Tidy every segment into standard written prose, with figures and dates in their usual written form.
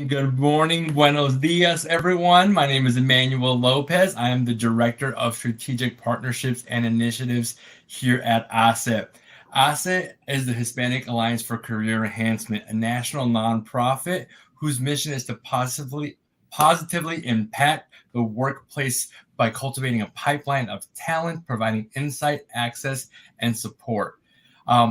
Good morning. Buenos dias, everyone. My name is Emmanuel Lopez. I am the Director of Strategic Partnerships and Initiatives here at HACE. HACE is the Hispanic Alliance for Career Enhancement, a national nonprofit whose mission is to positively impact the workplace by cultivating a pipeline of talent, providing insight, access, and support.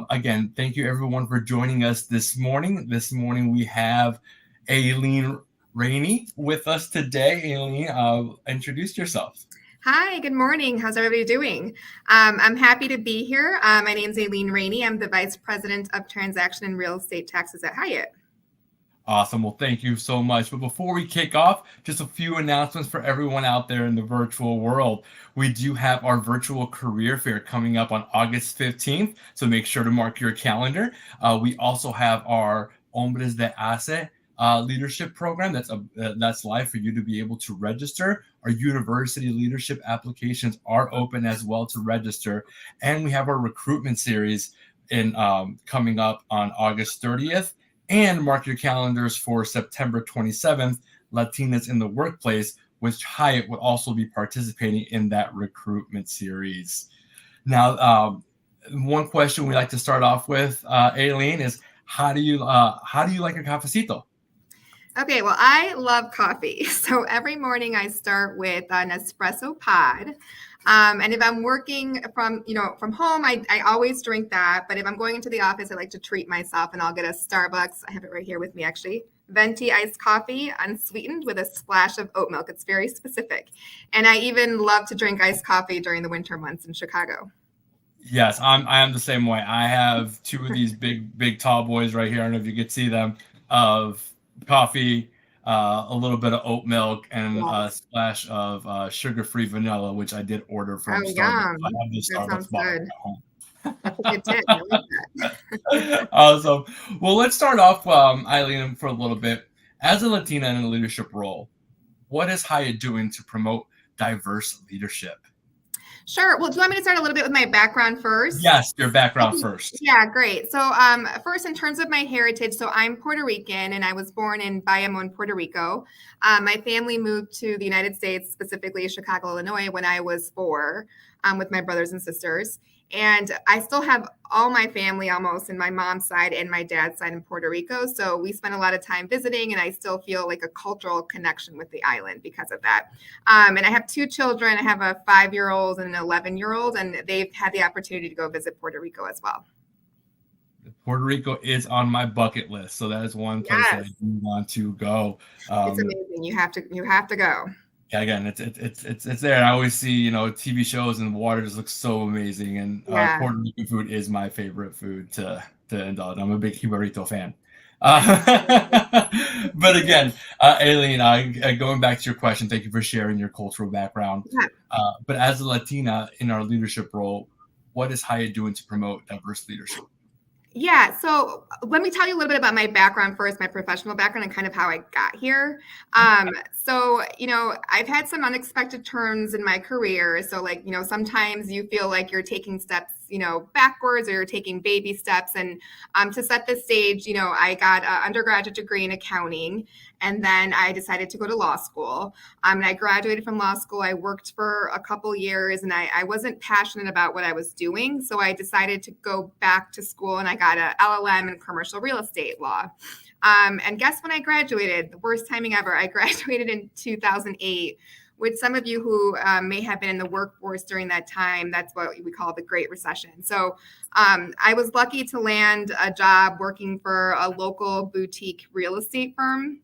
Again, thank you everyone for joining us this morning. This morning we have Eileen Rainey with us today. Eileen, introduce yourself. Hi, good morning. How's everybody doing? I'm happy to be here. My name is Eileen Rainey. I'm the Vice President of Transaction and Real Estate Taxes at Hyatt. Awesome. Well, thank you so much. But before we kick off, just a few announcements for everyone out there in the virtual world. We do have our virtual career fair coming up on August 15th, so make sure to mark your calendar. We also have our Hombres de HACE leadership program that's live for you to be able to register. Our university leadership applications are open as well to register, and we have our recruitment series coming up on August 30th. And mark your calendars for September 27th, Latinas in the Workplace, which Hyatt would also be participating in that recruitment series. Now, one question we like to start off with, Eileen, is how do you like your cafecito? Okay, well, I love coffee. So every morning I start with an espresso pod. And if I'm working from home, I always drink that. But if I'm going into the office, I like to treat myself, and I'll get a Starbucks. I have it right here with me, actually. Venti iced coffee, unsweetened with a splash of oat milk. It's very specific. And I even love to drink iced coffee during the winter months in Chicago. Yes, I am the same way. I have two of these big tall boys right here. I don't know if you could see them, of coffee, a little bit of oat milk, and a splash of sugar-free vanilla, which I did order from Starbucks. Yum. I have this Starbucks bottle at home. That's a good tip. I like that. Awesome. Well, let's start off, Eileen, for a little bit. As a Latina in a leadership role, what is Hyatt doing to promote diverse leadership? Sure. Well, do you want me to start a little bit with my background first? Yes, your background first. Yeah, great. So first, in terms of my heritage, so I'm Puerto Rican, and I was born in Bayamon, Puerto Rico. My family moved to the United States, specifically Chicago, Illinois, when I was 4 with my brothers and sisters. And I still have all my family almost in my mom's side and my dad's side in Puerto Rico. So we spent a lot of time visiting, and I still feel like a cultural connection with the island because of that. And I have 2 children. I have a 5-year-old and an 11-year-old, and they've had the opportunity to go visit Puerto Rico as well. Puerto Rico is on my bucket list. So that is one place that I do want to go. It's amazing. You have to go. Yeah, again, it's there. I always see, TV shows, and the water just looks so amazing. And Puerto Rican food is my favorite food to indulge. I'm a big Jibarito fan. But again, Eileen, going back to your question, thank you for sharing your cultural background. Yeah. But as a Latina in our leadership role, what is Hyatt doing to promote diverse leadership? Yeah, so let me tell you a little bit about my background first, my professional background, and kind of how I got here. So, I've had some unexpected turns in my career. So sometimes you feel like you're taking steps, backwards, or you're taking baby steps. And to set the stage, I got an undergraduate degree in accounting, and then I decided to go to law school. And I graduated from law school. I worked for a couple years, and I wasn't passionate about what I was doing. So I decided to go back to school, and I got an LLM in commercial real estate law. And guess when I graduated? The worst timing ever. I graduated in 2008. With some of you who may have been in the workforce during that time, that's what we call the Great Recession. So I was lucky to land a job working for a local boutique real estate firm.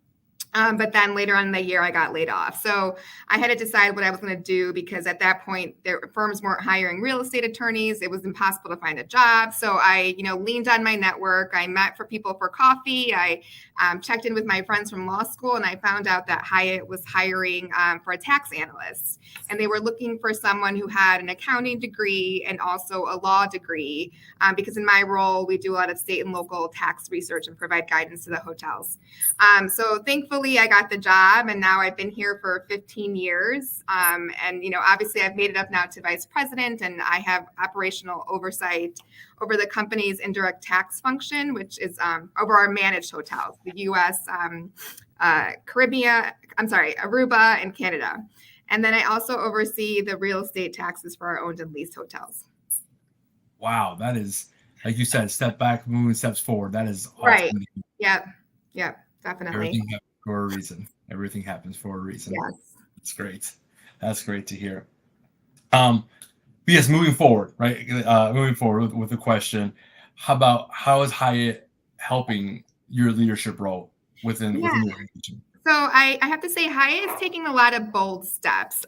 But then later on in the year, I got laid off. So I had to decide what I was going to do, because at that point, firms weren't hiring real estate attorneys. It was impossible to find a job. So I, leaned on my network. I met people for coffee. I checked in with my friends from law school, and I found out that Hyatt was hiring for a tax analyst. And they were looking for someone who had an accounting degree and also a law degree, because in my role, we do a lot of state and local tax research and provide guidance to the hotels. So thankfully, eventually I got the job, and now I've been here for 15 years. And, obviously I've made it up now to vice president, and I have operational oversight over the company's indirect tax function, which is over our managed hotels, the US, Caribbean, Aruba, and Canada. And then I also oversee the real estate taxes for our owned and leased hotels. Wow, that is, like you said, step back, moving steps forward. That is awesome. Right. Yep, definitely. Everything happens for a reason. Everything happens for a reason. Yes. It's great. That's great to hear. Yes, moving forward, right? Moving forward with the question, how is Hyatt helping your leadership role within your organization? So I have to say, Hyatt is taking a lot of bold steps.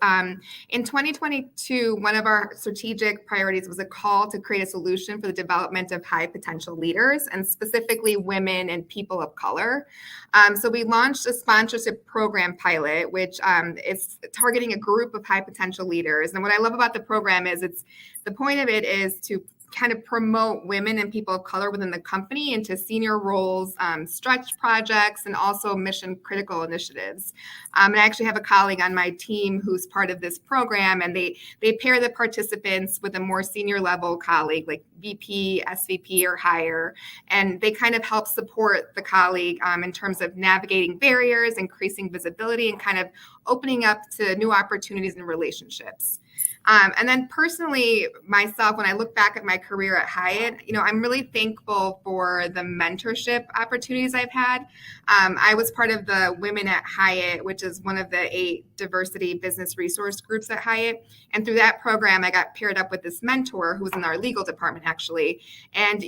In 2022, one of our strategic priorities was a call to create a solution for the development of high potential leaders, and specifically women and people of color. So we launched a sponsorship program pilot, which is targeting a group of high potential leaders. And what I love about the program is the point of it is to kind of promote women and people of color within the company into senior roles, stretch projects, and also mission critical initiatives. And I actually have a colleague on my team who's part of this program, and they pair the participants with a more senior level colleague, like VP, SVP, or higher, and they kind of help support the colleague in terms of navigating barriers, increasing visibility, and kind of opening up to new opportunities and relationships. And then personally, myself, when I look back at my career at Hyatt, I'm really thankful for the mentorship opportunities I've had. I was part of the Women at Hyatt, which is one of the 8 diversity business resource groups at Hyatt. And through that program, I got paired up with this mentor who was in our legal department, actually. And,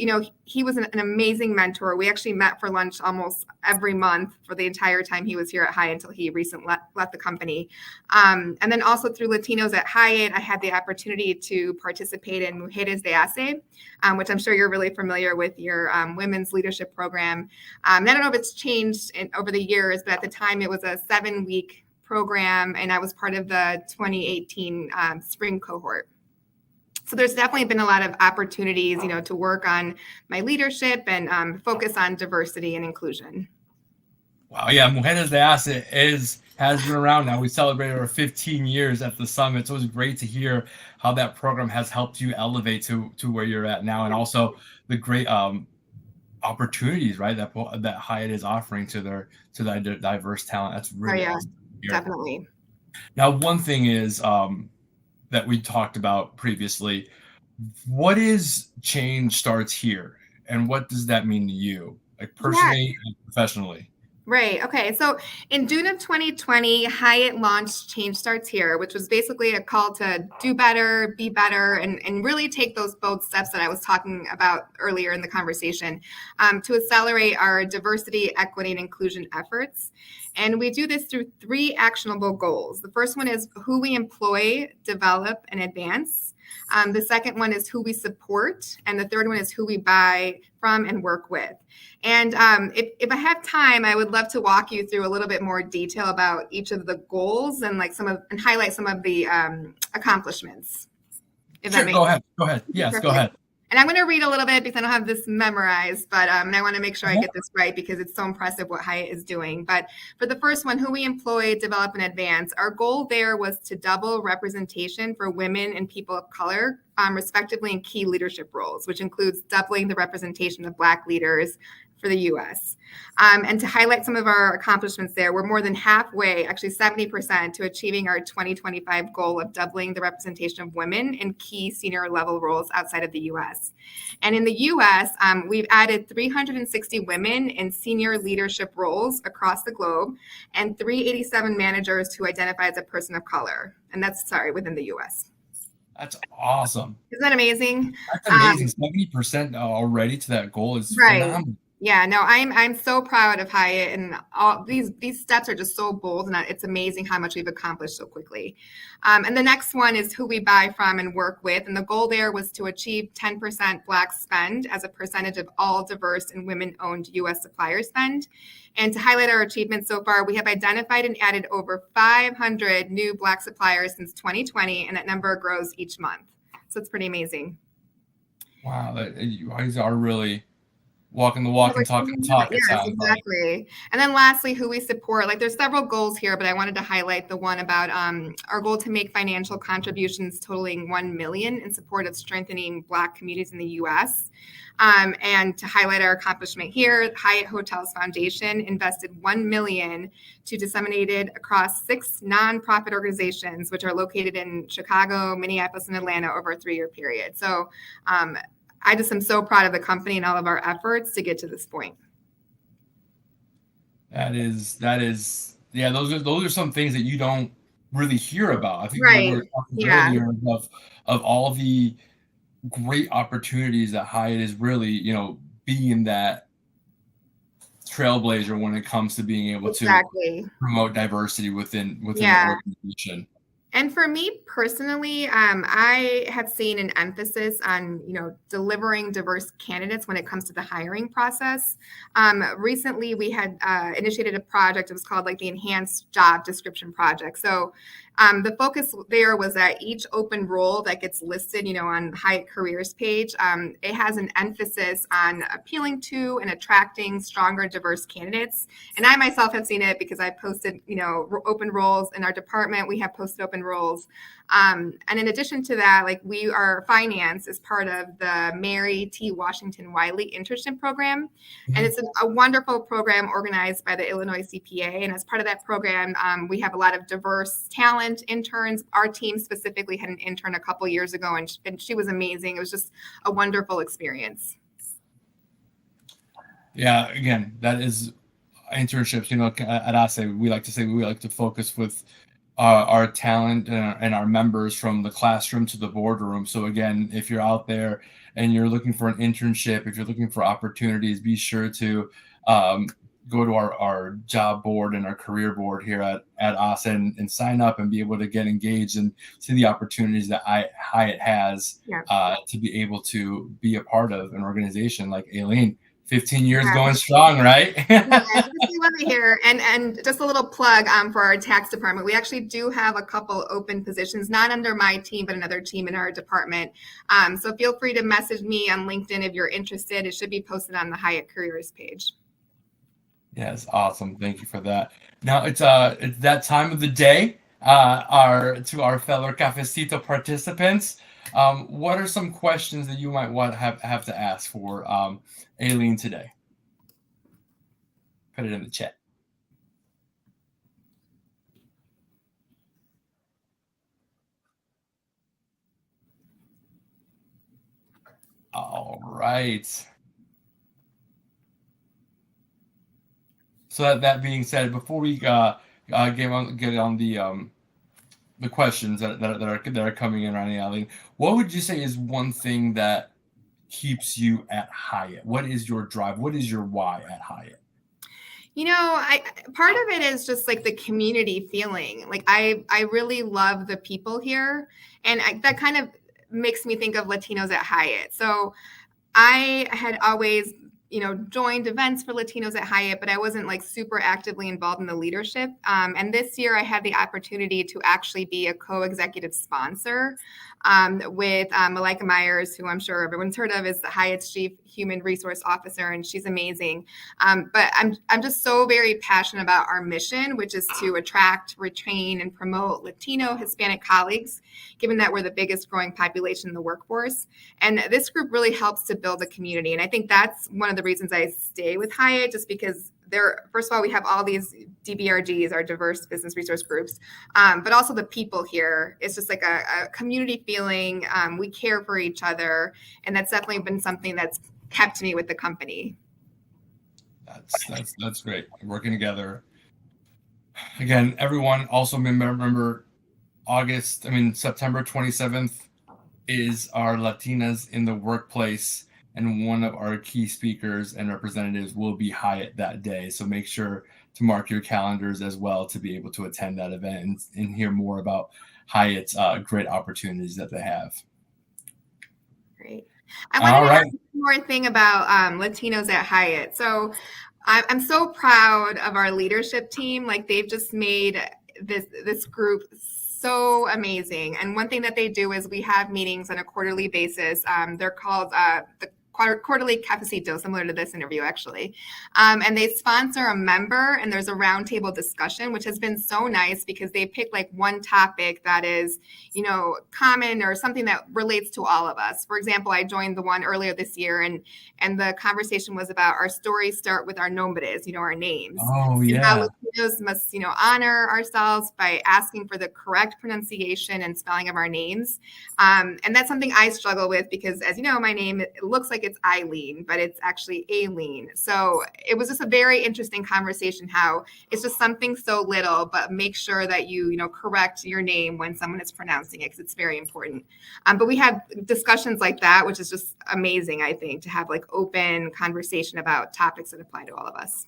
he was an amazing mentor. We actually met for lunch almost every month for the entire time he was here at Hyatt until he recently left the company. And then also through Latinos at Hyatt, I had the opportunity to participate in Mujeres de HACE, which I'm sure you're really familiar with, your women's leadership program. I don't know if it's changed over the years, but at the time it was a 7-week program, and I was part of the 2018 spring cohort. So there's definitely been a lot of opportunities, to work on my leadership and focus on diversity and inclusion. Wow, yeah, Mujeres de HACE has been around now. We celebrated our 15 years at the summit. So it was great to hear how that program has helped you elevate to where you're at now, and also the great opportunities, right, that Hyatt is offering to their diverse talent. That's really awesome. Definitely. Now, one thing is that we talked about previously. What is change starts here, and what does that mean to you, like personally and professionally? Right. Okay. So in June of 2020, Hyatt launched Change Starts Here, which was basically a call to do better, be better, and really take those bold steps that I was talking about earlier in the conversation to accelerate our diversity, equity, and inclusion efforts. And we do this through 3 actionable goals. The first one is who we employ, develop, and advance. The second one is who we support. And the third one is who we buy from and work with. And if I have time, I would love to walk you through a little bit more detail about each of the goals and highlight some of the accomplishments. Sure, go ahead. Yes, perfect. Go ahead. And I'm going to read a little bit because I don't have this memorized, but and I want to make sure I get this right because it's so impressive what Hyatt is doing. But for the first one, who we employ, develop, and advance, our goal there was to double representation for women and people of color, respectively, in key leadership roles, which includes doubling the representation of Black leaders for the U.S. And to highlight some of our accomplishments there, we're more than halfway, actually 70%, to achieving our 2025 goal of doubling the representation of women in key senior level roles outside of the U.S. And in the U.S., we've added 360 women in senior leadership roles across the globe and 387 managers who identify as a person of color. And that's, within the U.S. That's awesome. Isn't that amazing? That's amazing. 70% already to that goal is phenomenal. Yeah, no, I'm so proud of Hyatt, and all these steps are just so bold, and it's amazing how much we've accomplished so quickly. And the next one is who we buy from and work with, and the goal there was to achieve 10% Black spend as a percentage of all diverse and women-owned U.S. supplier spend. And to highlight our achievements so far, we have identified and added over 500 new Black suppliers since 2020, and that number grows each month. So it's pretty amazing. Wow, you guys are really walking the walk and talking the talk, it Yes, sounds like. exactly. And then lastly, who we support. Like there's several goals here, but I wanted to highlight the one about our goal to make financial contributions totaling 1 million in support of strengthening Black communities in the U.S. And to highlight our accomplishment here, Hyatt Hotels Foundation invested 1 million to disseminate it across 6 nonprofit organizations, which are located in Chicago, Minneapolis, and Atlanta over a 3-year period. So I just am so proud of the company and all of our efforts to get to this point. That is, yeah, those are some things that you don't really hear about. I think we Right. were talking Yeah. earlier of all the great opportunities that Hyatt is really, being that trailblazer when it comes to being able to promote diversity within the organization. And for me personally, I have seen an emphasis on, delivering diverse candidates when it comes to the hiring process. Recently, we had initiated a project. It was called like the Enhanced Job Description Project. So the focus there was that each open role that gets listed, on Hyatt Careers page, it has an emphasis on appealing to and attracting stronger, diverse candidates. And I myself have seen it because I posted, open roles in our department. We have posted open roles. And in addition to that, like our finance is part of the Mary T. Washington Wiley internship program. And it's a wonderful program organized by the Illinois CPA. And as part of that program, we have a lot of diverse talent interns. Our team specifically had an intern a couple years ago, and she was amazing. It was just a wonderful experience. Yeah, again, that is internships. At HACE, we like to focus with our talent and our members from the classroom to the boardroom. So again, if you're out there and you're looking for an internship, if you're looking for opportunities, be sure to go to our job board and our career board here at HACE and sign up and be able to get engaged and see the opportunities that Hyatt has to be able to be a part of an organization like Eileen. 15 years going strong, right? We love it here. And just a little plug for our tax department. We actually do have a couple open positions, not under my team, but another team in our department. So feel free to message me on LinkedIn if you're interested. It should be posted on the Hyatt Careers page. Yes, awesome. Thank you for that. Now it's that time of the day. To our fellow Cafecito participants, what are some questions that you might want to have to ask for Eileen today? Put it in the chat. All right. So that being said, before we get on the questions that are coming in right now, Eileen, what would you say is one thing that keeps you at Hyatt? What is your drive? What is your why at Hyatt? Part of it is just like the community feeling. Like I really love the people here, and that kind of makes me think of Latinos at Hyatt. So I had always joined events for Latinos at Hyatt, but I wasn't like super actively involved in the leadership. And this year I had the opportunity to actually be a co-executive sponsor with Malika Myers, who I'm sure everyone's heard of, is the Hyatt's Chief Human Resource Officer, and she's amazing. But I'm just so very passionate about our mission, which is to attract, retain, and promote Latino, Hispanic colleagues, given that we're the biggest growing population in the workforce. And this group really helps to build a community. And I think that's one of the reasons I stay with Hyatt, just because first of all, we have all these DBRGs, our diverse business resource groups, but also the people here. It's just like a community feeling. We care for each other, and that's definitely been something that's kept me with the company. That's great. Working together. Again, everyone also remember September 27th is our Latinas in the Workplace, and one of our key speakers and representatives will be Hyatt that day. So make sure to mark your calendars as well to be able to attend that event and hear more about Hyatt's great opportunities that they have. Great. I wanted to add one more thing about Latinos at Hyatt. So I'm so proud of our leadership team. Like they've just made this group so amazing. And one thing that they do is we have meetings on a quarterly basis. They're called the quarterly Cafecito, similar to this interview, actually. And they sponsor a member, and there's a roundtable discussion, which has been so nice because they pick like one topic that is, common or something that relates to all of us. For example, I joined the one earlier this year, and the conversation was about our stories start with our nombres, our names. Oh, and how yeah. Latinos must, honor ourselves by asking for the correct pronunciation and spelling of our names. And that's something I struggle with because, as you know, my name, it looks like it's Eileen, but it's actually Aileen. So it was just a very interesting conversation how it's just something so little, but make sure that you, correct your name when someone is pronouncing it because it's very important. But we have discussions like that, which is just amazing, I think, to have like open conversation about topics that apply to all of us.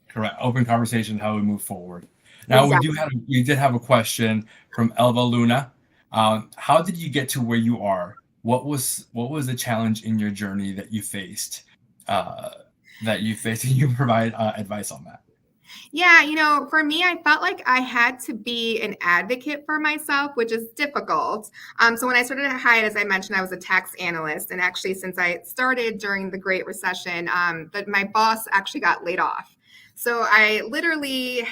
Correct. Open conversation, how we move forward. Now, Exactly. we did have a question from Elva Luna. How did you get to where you are? What was the challenge in your journey that you faced? And you provide advice on that. Yeah, for me, I felt like I had to be an advocate for myself, which is difficult. So when I started at Hyatt, as I mentioned, I was a tax analyst. And actually, since I started during the Great Recession, my boss actually got laid off. So I literally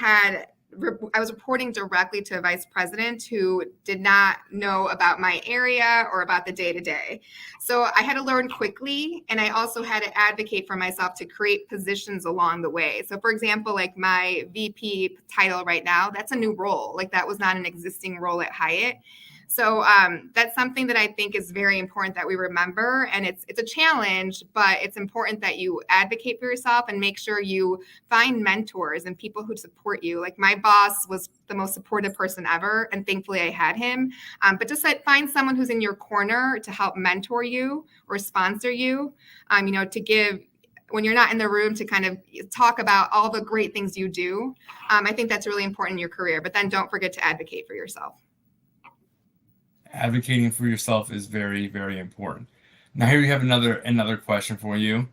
I was reporting directly to a vice president who did not know about my area or about the day-to-day. So I had to learn quickly, and I also had to advocate for myself to create positions along the way. So for example, like my VP title right now, that's a new role. Like that was not an existing role at Hyatt. So that's something that I think is very important that we remember. And it's a challenge, but it's important that you advocate for yourself and make sure you find mentors and people who support you. Like my boss was the most supportive person ever, and thankfully I had him. But just like find someone who's in your corner to help mentor you or sponsor you, to give when you're not in the room to kind of talk about all the great things you do. I think that's really important in your career, but then don't forget to advocate for yourself. Advocating for yourself is very, very important. Now, here we have another question for you.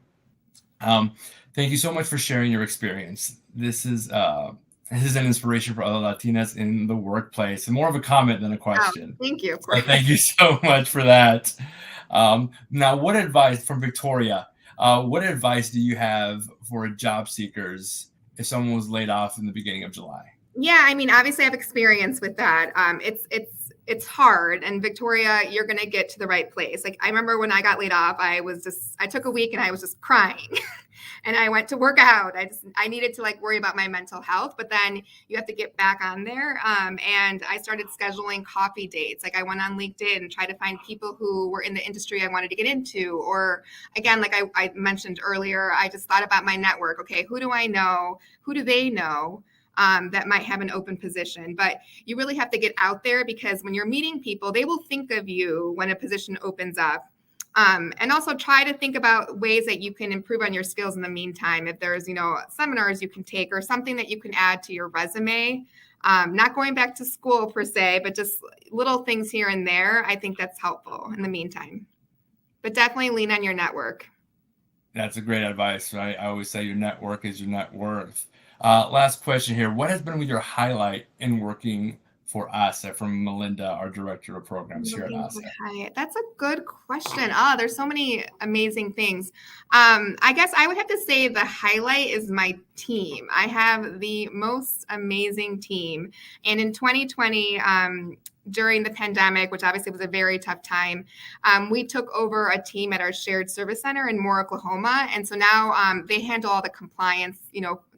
Thank you so much for sharing your experience. This is an inspiration for other Latinas in the workplace, and more of a comment than a question. Thank you. So thank you so much for that. Now, what advice from Victoria? What advice do you have for job seekers if someone was laid off in the beginning of July? Yeah, I mean, obviously I have experience with that. It's hard, and Victoria, you're going to get to the right place. Like I remember when I got laid off, I took a week and I was just crying and I went to work out. I needed to like worry about my mental health, but then you have to get back on there. And I started scheduling coffee dates. Like I went on LinkedIn and tried to find people who were in the industry I wanted to get into, or again, like I mentioned earlier, I just thought about my network. Okay, who do I know? Who do they know? That might have an open position, but you really have to get out there because when you're meeting people, they will think of you when a position opens up. And also try to think about ways that you can improve on your skills in the meantime. If there's, seminars you can take or something that you can add to your resume, not going back to school per se, but just little things here and there. I think that's helpful in the meantime, but definitely lean on your network. That's a great advice, right? I always say your network is your net worth. Last question here. What has been your highlight in working for ASA from Melinda, our director of programs here at ASA? That's a good question. There's so many amazing things. I guess I would have to say the highlight is my team. I have the most amazing team. And in 2020, during the pandemic, which obviously was a very tough time, we took over a team at our shared service center in Moore, Oklahoma. And so now they handle all the compliance,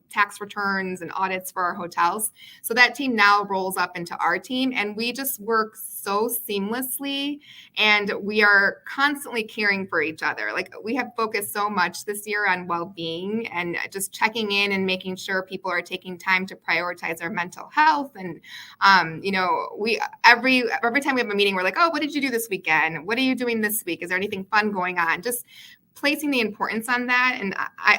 tax returns and audits for our hotels. So that team now rolls up into our team, and we just work so seamlessly, and we are constantly caring for each other. Like we have focused so much this year on well-being and just checking in and making sure people are taking time to prioritize their mental health. And we every time we have a meeting, we're like, oh, what did you do this weekend? What are you doing this week? Is there anything fun going on? Just placing the importance on that. And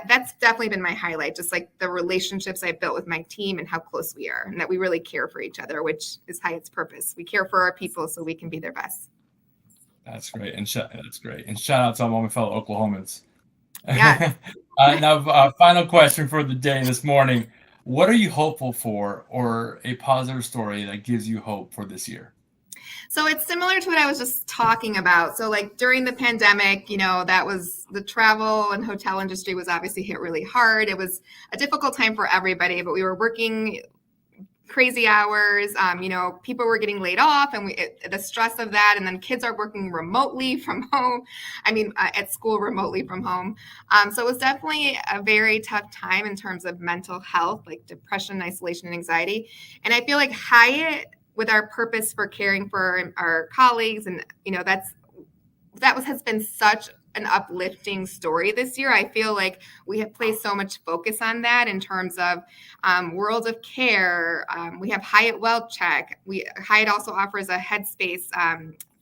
that's definitely been my highlight, just like the relationships I've built with my team and how close we are and that we really care for each other, which is Hyatt's purpose. We care for our people so we can be their best. That's great. And shout out to all my fellow Oklahomans. Yeah. Now, final question for the day this morning. What are you hopeful for, or a positive story that gives you hope for this year? So it's similar to what I was just talking about. So like during the pandemic, that was the travel and hotel industry was obviously hit really hard. It was a difficult time for everybody, but we were working crazy hours. People were getting laid off, and the stress of that, and then kids are working remotely from home. At school remotely from home. So it was definitely a very tough time in terms of mental health, like depression, isolation, and anxiety. And I feel like Hyatt, with our purpose for caring for our colleagues, and has been such an uplifting story this year. I feel like we have placed so much focus on that in terms of World of Care. We have Hyatt Well Check. Hyatt also offers a Headspace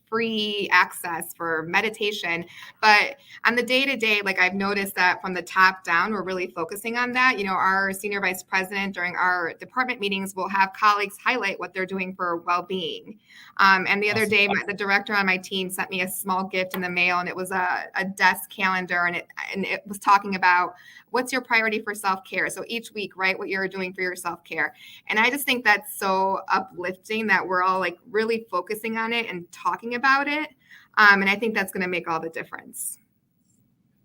free access for meditation. But on the day-to-day, like I've noticed that from the top down, we're really focusing on that. Our senior vice president during our department meetings will have colleagues highlight what they're doing for well-being. And the other day, the director on my team sent me a small gift in the mail, and it was a desk calendar, and it was talking about what's your priority for self-care. So each week, write what you're doing for your self-care. And I just think that's so uplifting that we're all like really focusing on it and talking about it. And I think that's going to make all the difference.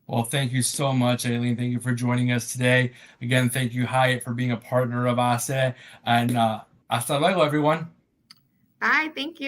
Well, thank you so much, Eileen. Thank you for joining us today. Again, thank you, Hyatt, for being a partner of HACE. And hasta luego, everyone. Bye. Thank you.